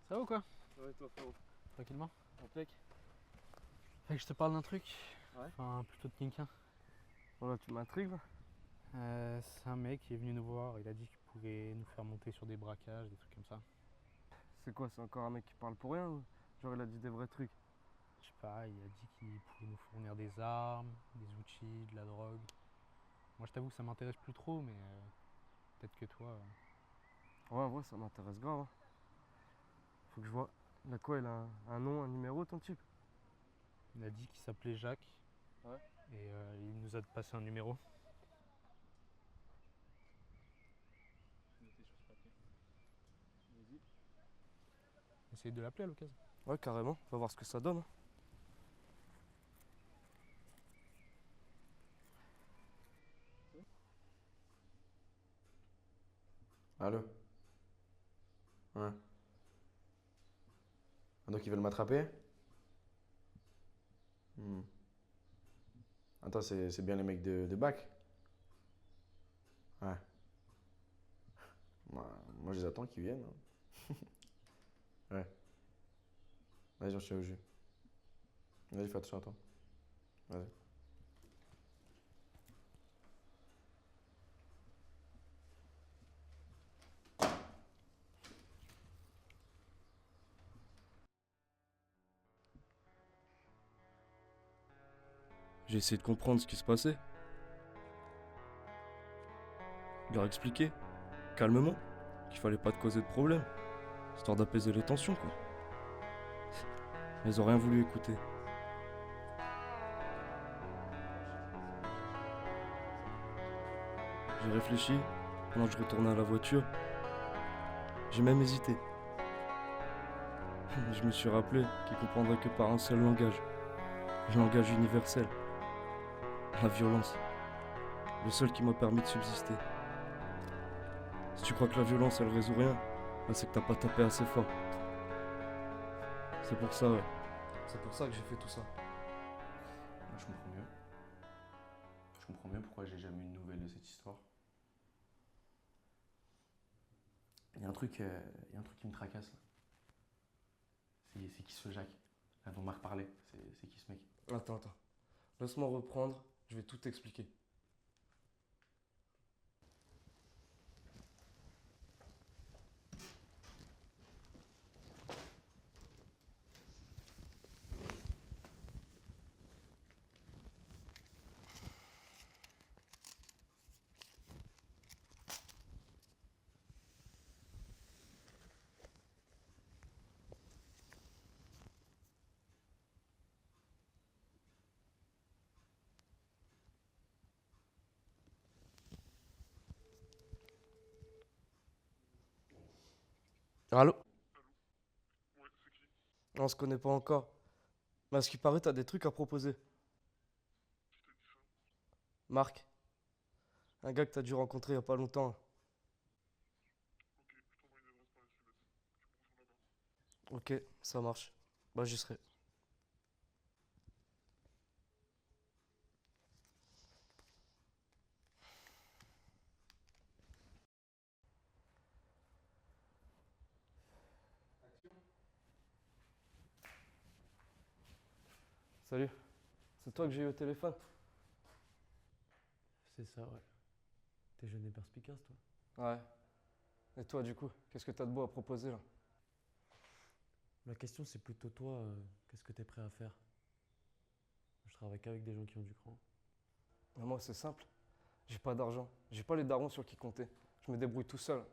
Ça va ou quoi? Ouais, toi, frérot. Tranquillement. Impec. Fait que je te parle d'un truc. Ouais. Enfin, plutôt de quelqu'un. Voilà, tu m'intrigues là. C'est un mec qui est venu nous voir. Il a dit qu'il pouvait nous faire monter sur des braquages, des trucs comme ça. C'est quoi, c'est encore un mec qui parle pour rien ou genre il a dit des vrais trucs? Je sais pas, il a dit qu'il pouvait nous fournir des armes, des outils, de la drogue. Moi, je t'avoue que ça m'intéresse plus trop, mais peut-être que toi. Ouais, en vrai, ça m'intéresse grave, hein. Faut que je vois. Il a quoi, il a un nom, un numéro, ton type? Il a dit qu'il s'appelait Jacques. Ouais. Et il nous a passé un numéro. Noté sur ce papier. Vas-y. Essaye de l'appeler à l'occasion. Ouais, carrément. On va voir ce que ça donne, hein. Allô? Ouais. Ah, donc ils veulent m'attraper? Hmm. Attends, c'est bien les mecs de bac? Ouais. Moi, je les attends qu'ils viennent, hein. Ouais. Vas-y, on se tient au jus. Vas-y, fais attention à toi. Vas-y. J'ai essayé de comprendre ce qui se passait. Leur expliquer, calmement, qu'il fallait pas te causer de problème, histoire d'apaiser les tensions, quoi. Mais ils ont rien voulu écouter. J'ai réfléchi pendant que je retournais à la voiture. J'ai même hésité. Je me suis rappelé qu'ils comprendraient que par un seul langage. Le langage universel. La violence. Le seul qui m'a permis de subsister. Si tu crois que la violence elle résout rien, bah c'est que t'as pas tapé assez fort. C'est pour ça, ouais. C'est pour ça que j'ai fait tout ça. Moi, je comprends mieux. Je comprends mieux pourquoi j'ai jamais eu de nouvelles de cette histoire. Il y a un truc qui me tracasse là. C'est qui ce Jacques? Là dont Marc parlait. C'est qui ce mec? Attends. Laisse-moi reprendre, je vais tout t'expliquer. Allô? Ouais, c'est qui? On se connaît pas encore. Mais à ce qui paraît, t'as des trucs à proposer. Qui t'a dit ça? Marc, un gars que t'as dû rencontrer il y a pas longtemps. Ok, je t'envoie une adresse par SMS. Tu me rejoins là-bas. Ok, ça marche. Bah j'y serai. Salut. C'est toi que j'ai eu au téléphone? C'est ça, ouais. T'es jeune et perspicace, toi. Ouais. Et toi, du coup, qu'est-ce que t'as de beau à proposer là? La question, c'est plutôt toi, qu'est-ce que t'es prêt à faire? Je travaille qu'avec des gens qui ont du cran. Mais moi, c'est simple. J'ai pas d'argent. J'ai pas les darons sur qui compter. Je me débrouille tout seul.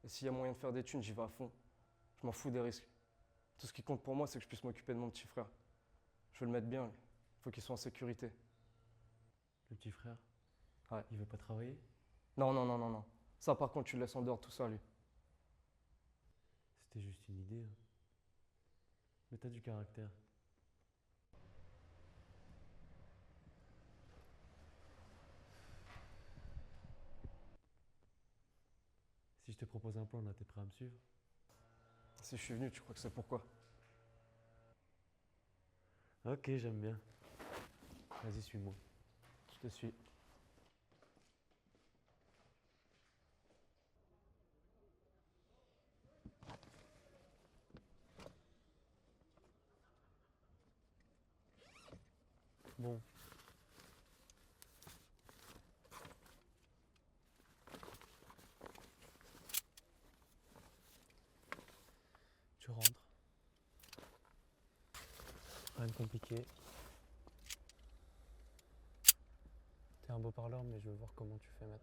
Et s'il y a moyen de faire des thunes, j'y vais à fond. Je m'en fous des risques. Tout ce qui compte pour moi, c'est que je puisse m'occuper de mon petit frère. Je veux le mettre bien, lui. Faut qu'il soit en sécurité. Le petit frère? Ouais. Il veut pas travailler? Non. Ça, par contre, tu le laisses en dehors de tout ça, lui. C'était juste une idée, hein. Mais t'as du caractère. Si je te propose un plan, là, t'es prêt à me suivre? Si je suis venu, tu crois que c'est pourquoi? Ok, j'aime bien. Vas-y, suis-moi. Je te suis. Bon. Tu rentres. Rien de compliqué. T'es un beau parleur, mais je veux voir comment tu fais maintenant.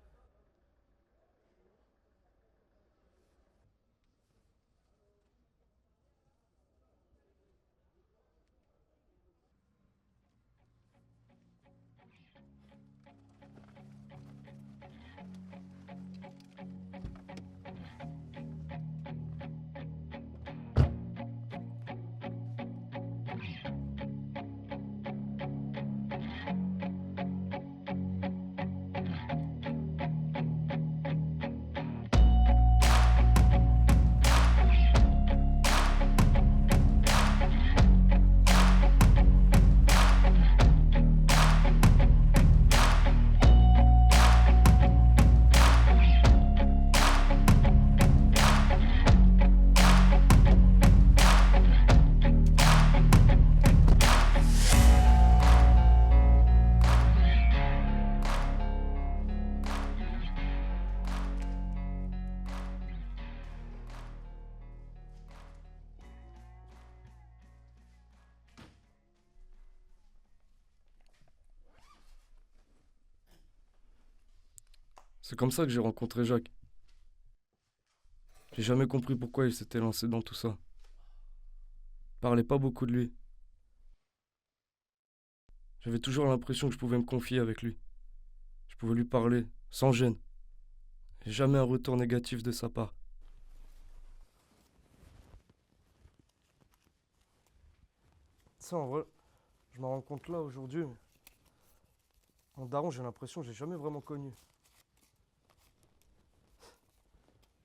C'est comme ça que j'ai rencontré Jacques. J'ai jamais compris pourquoi il s'était lancé dans tout ça. Je parlais pas beaucoup de lui. J'avais toujours l'impression que je pouvais me confier avec lui. Je pouvais lui parler, sans gêne. Et jamais un retour négatif de sa part. Ça, en vrai, je m'en rends compte là aujourd'hui. Mon daron, j'ai l'impression que j'ai jamais vraiment connu.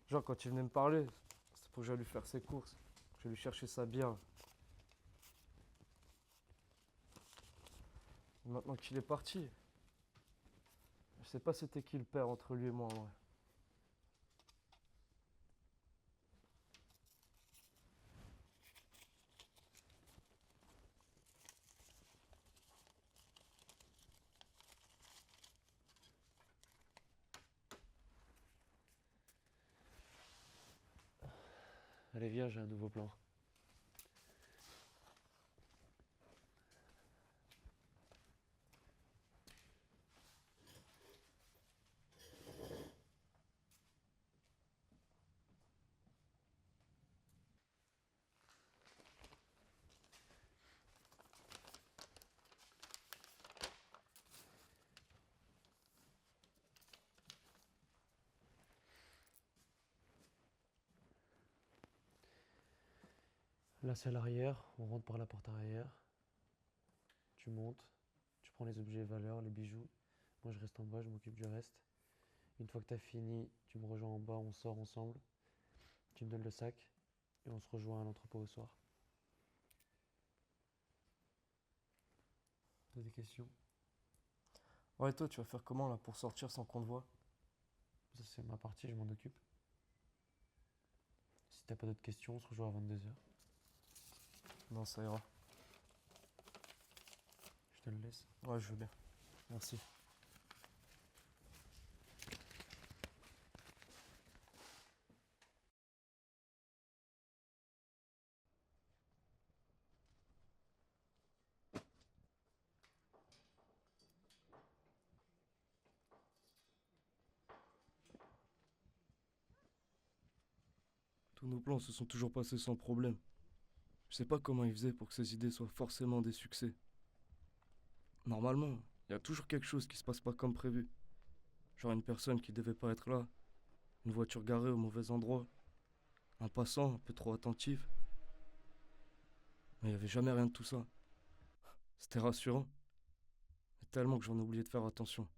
Genre, quand il venait me parler, c'était pour que j'aille lui faire ses courses, que j'aille lui chercher sa bière. Et maintenant qu'il est parti, je sais pas c'était qui le père entre lui et moi, en vrai. Allez, viens, j'ai un nouveau plan. Là, c'est à l'arrière. On rentre par la porte arrière. Tu montes. Tu prends les objets valeurs, les bijoux. Moi, je reste en bas, je m'occupe du reste. Une fois que tu as fini, tu me rejoins en bas, on sort ensemble. Tu me donnes le sac et on se rejoint à l'entrepôt au soir. T'as des questions? Ouais, toi, tu vas faire comment là pour sortir sans qu'on te voie? Ça, c'est ma partie, je m'en occupe. Si t'as pas d'autres questions, on se rejoint à 22h. Non, ça ira. Je te le laisse. Ouais, je veux bien. Merci. Tous nos plans se sont toujours passés sans problème. Je sais pas comment il faisait pour que ses idées soient forcément des succès. Normalement, il y a toujours quelque chose qui se passe pas comme prévu. Genre une personne qui devait pas être là, une voiture garée au mauvais endroit, un passant un peu trop attentif. Mais il y avait jamais rien de tout ça. C'était rassurant. Mais tellement que j'en ai oublié de faire attention.